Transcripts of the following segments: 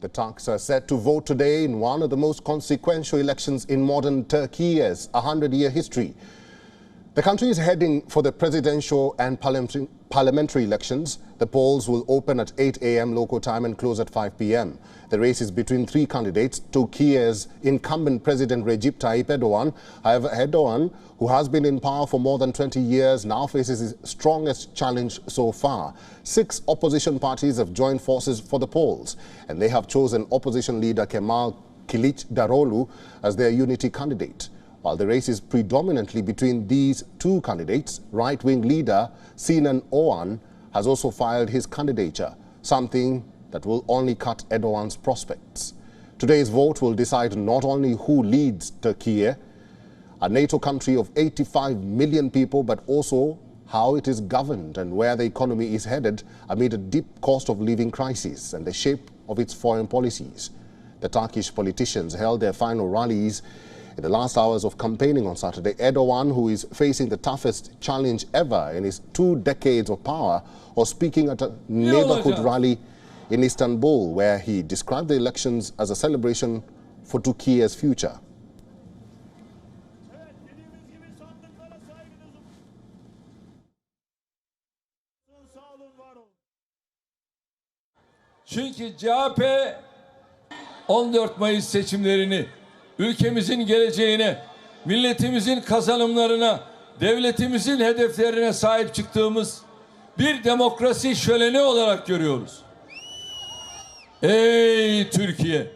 The Turks are set to vote today in one of the most consequential elections in modern Turkey's 100-year history. The country is heading for the presidential and parliamentary elections. The polls will open at 8 a.m. local time and close at 5 p.m. The race is between three candidates. Turkey's incumbent President Recep Tayyip Erdogan. However, Erdogan, who has been in power for more than 20 years, now faces his strongest challenge so far. 6 opposition parties have joined forces for the polls, and they have chosen opposition leader Kemal Kılıçdaroğlu as their unity candidate. While the race is predominantly between these two candidates, right-wing leader Sinan Oğan has also filed his candidature, something that will only cut Erdogan's prospects. Today's vote will decide not only who leads Turkey, a NATO country of 85 million people, but also how it is governed and where the economy is headed amid a deep cost of living crisis and the shape of its foreign policies. The Turkish politicians held their final rallies in the last hours of campaigning on Saturday. Erdogan, who is facing the toughest challenge ever in his 2 decades of power, was speaking at a neighborhood rally in Istanbul, where he described the elections as a celebration for Turkey's future. Çünkü CHP 14 Mayıs seçimlerini ülkemizin geleceğine, milletimizin kazanımlarına, devletimizin hedeflerine sahip çıktığımız bir demokrasi şöleni olarak görüyoruz. Ey Türkiye,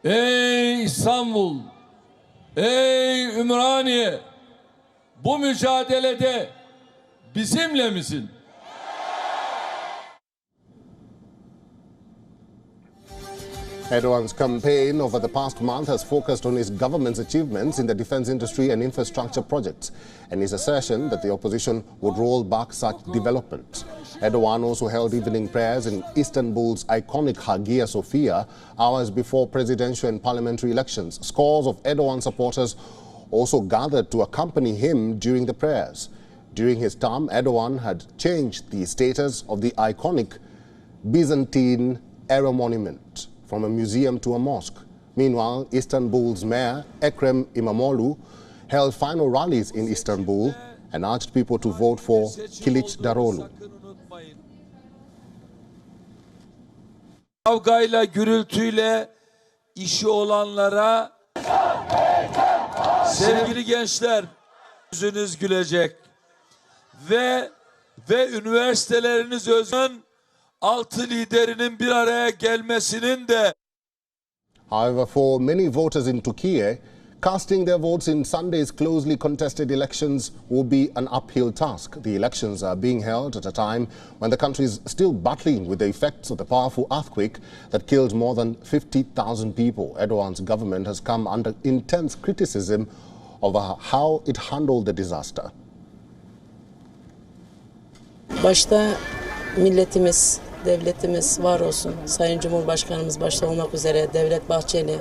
ey İstanbul, ey Ümraniye, bu mücadelede bizimle misin? Erdogan's campaign over the past month has focused on his government's achievements in the defense industry and infrastructure projects, and his assertion that the opposition would roll back such developments. Erdogan also held evening prayers in Istanbul's iconic Hagia Sophia hours before presidential and parliamentary elections. Scores of Erdogan supporters also gathered to accompany him during the prayers. During his term, Erdogan had changed the status of the iconic Byzantine-era monument from a museum to a mosque. Meanwhile, Istanbul's mayor, Ekrem İmamoğlu, held final rallies in Istanbul and urged people to vote for Kılıçdaroğlu. Kavgayla, gürültüyle işi olanlara, sevgili gençler, yüzünüz gülecek ve üniversiteleriniz özgün 6 liderinin bir araya gelmesinin de. However, for many voters in Turkey, casting their votes in Sunday's closely contested elections will be an uphill task. The elections are being held at a time when the country is still battling with the effects of the powerful earthquake that killed more than 50,000 people. Erdogan's government has come under intense criticism over how it handled the disaster. Başta milletimiz, devletimiz var olsun. Sayın Cumhurbaşkanımız başta olmak üzere Devlet Bahçeli,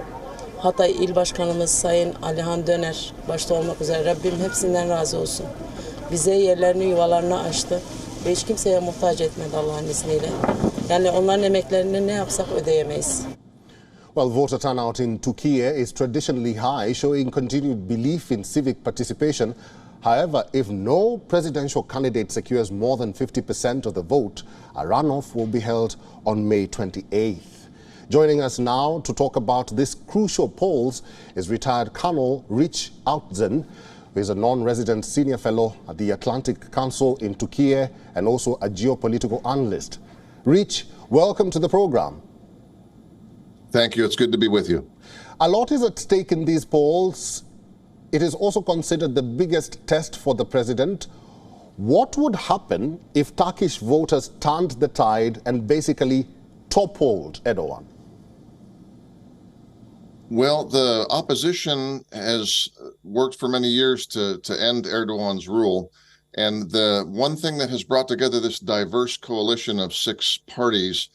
Hatay İl Başkanımız Sayın Alihan Döner başta olmak üzere Rabbim hepsinden razı olsun. Bize yerlerini, yuvalarını açtı ve hiç kimseye muhtaç etmedi Allah'ın izniyle. Yani onların emeklerini ne yapsak ödeyemeyiz. Well, voter turnout in Turkey is traditionally high, showing continued belief in civic participation. However, if no presidential candidate secures more than 50% of the vote, a runoff will be held on May 28th. Joining us now to talk about this crucial polls is retired Colonel Rich Outzen, who is a non-resident senior fellow at the Atlantic Council in Turkey and also a geopolitical analyst. Rich, welcome to the program. Thank you. It's good to be with you. A lot is at stake in these polls. It is also considered the biggest test for the president. What would happen if Turkish voters turned the tide and basically toppled Erdogan? Well, the opposition has worked for many years to end Erdogan's rule. And the one thing that has brought together this diverse coalition of 6 parties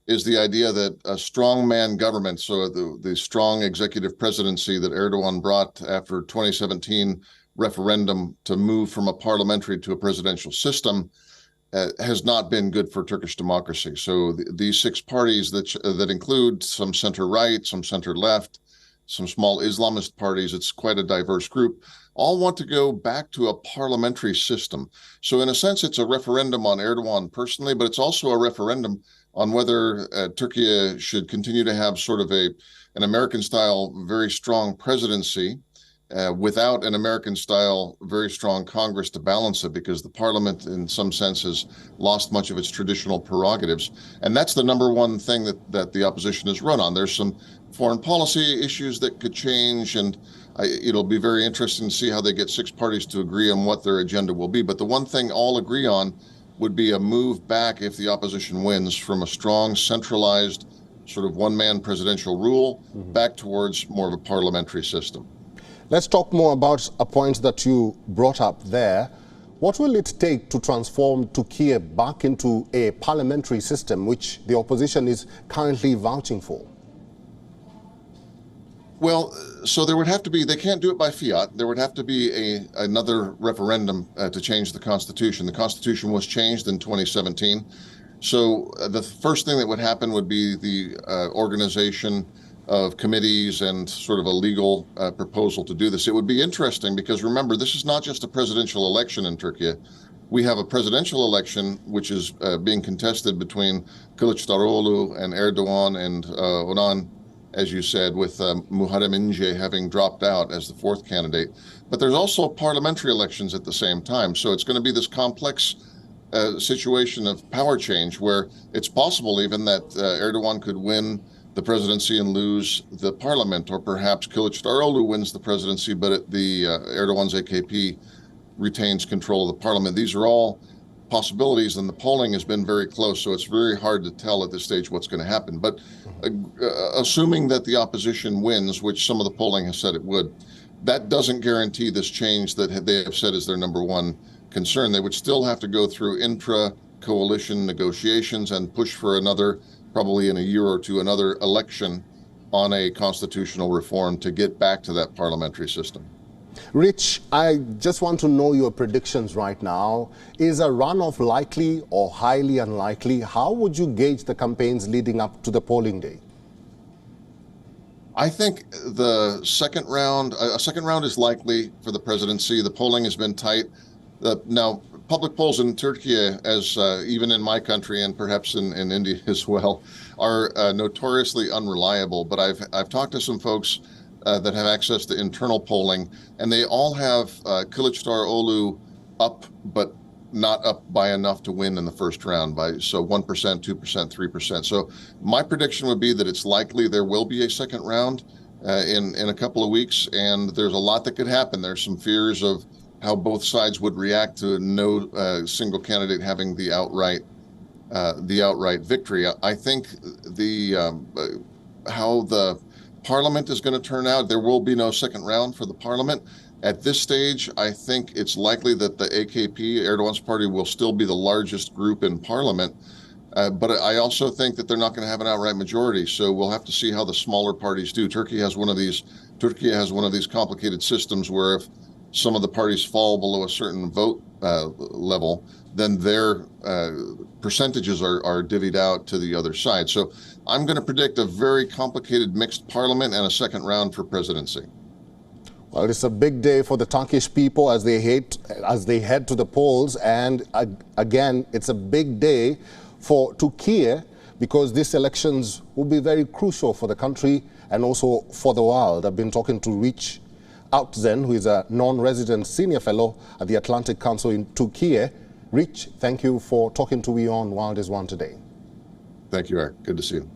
is the idea that a strongman government, so the strong executive presidency that Erdogan brought after 2017 referendum to move from a parliamentary to a presidential system, has not been good for Turkish democracy. So these six parties that include some center-right, some center-left, some small Islamist parties, it's quite a diverse group, all want to go back to a parliamentary system. So in a sense, it's a referendum on Erdogan personally, but it's also a referendum on whether Turkey should continue to have sort of an American-style, very strong presidency without an American-style, very strong Congress to balance it, because the parliament, in some sense, has lost much of its traditional prerogatives. And that's the number one thing that the opposition is run on. There's some foreign policy issues that could change, and it'll be very interesting to see how they get six parties to agree on what their agenda will be. But the one thing all agree on would be a move back, if the opposition wins, from a strong, centralized, sort of one-man presidential rule back towards more of a parliamentary system. Let's talk more about a point that you brought up there. What will it take to transform Turkey back into a parliamentary system, which the opposition is currently vouching for? Well, so there would have to be, they can't do it by fiat. There would have to be another referendum to change the Constitution. The Constitution was changed in 2017. So the first thing that would happen would be the organization of committees and sort of a legal proposal to do this. It would be interesting because, remember, this is not just a presidential election in Turkey. We have a presidential election which is being contested between Kılıçdaroğlu and Erdogan and Onan, as you said, with Muharrem İnce having dropped out as the fourth candidate. But there's also parliamentary elections at the same time. So it's going to be this complex situation of power change where it's possible even that Erdogan could win the presidency and lose the parliament, or perhaps Kılıçdaroğlu wins the presidency, but Erdogan's AKP retains control of the parliament. These are all possibilities, and the polling has been very close, so it's very hard to tell at this stage what's going to happen. But assuming that the opposition wins, which some of the polling has said it would, that doesn't guarantee this change that they have said is their number one concern. They would still have to go through intra-coalition negotiations and push for another, probably in a year or two, another election on a constitutional reform to get back to that parliamentary system. Rich, I just want to know your predictions right now. Is a runoff likely or highly unlikely? How would you gauge the campaigns leading up to the polling day? I think a second round is likely for the presidency. The polling has been tight. Now, public polls in Turkey, as even in my country and perhaps in India as well, are notoriously unreliable. But I've talked to some folks that have access to internal polling, and they all have Kılıçdaroğlu up, but not up by enough to win in the first round, so 1%, 2%, 3%. So my prediction would be that it's likely there will be a second round in a couple of weeks, and there's a lot that could happen. There's some fears of how both sides would react to no single candidate having the outright victory. I think how the parliament is going to turn out, there will be no second round for the parliament. At this stage, I think it's likely that the AKP, Erdogan's party, will still be the largest group in parliament. But I also think that they're not going to have an outright majority. So we'll have to see how the smaller parties do. Turkey has one of these complicated systems where if some of the parties fall below a certain vote level, then their percentages are divvied out to the other side. So I'm going to predict a very complicated mixed parliament and a second round for presidency. Well, it's a big day for the Turkish people as they head to the polls, and again, it's a big day for Turkey because these elections will be very crucial for the country and also for the world. I've been talking to Rich Outzen, who is a non-resident senior fellow at the Atlantic Council in Turkey. Rich, thank you for talking to WION World is One today. Thank you, Eric. Good to see you.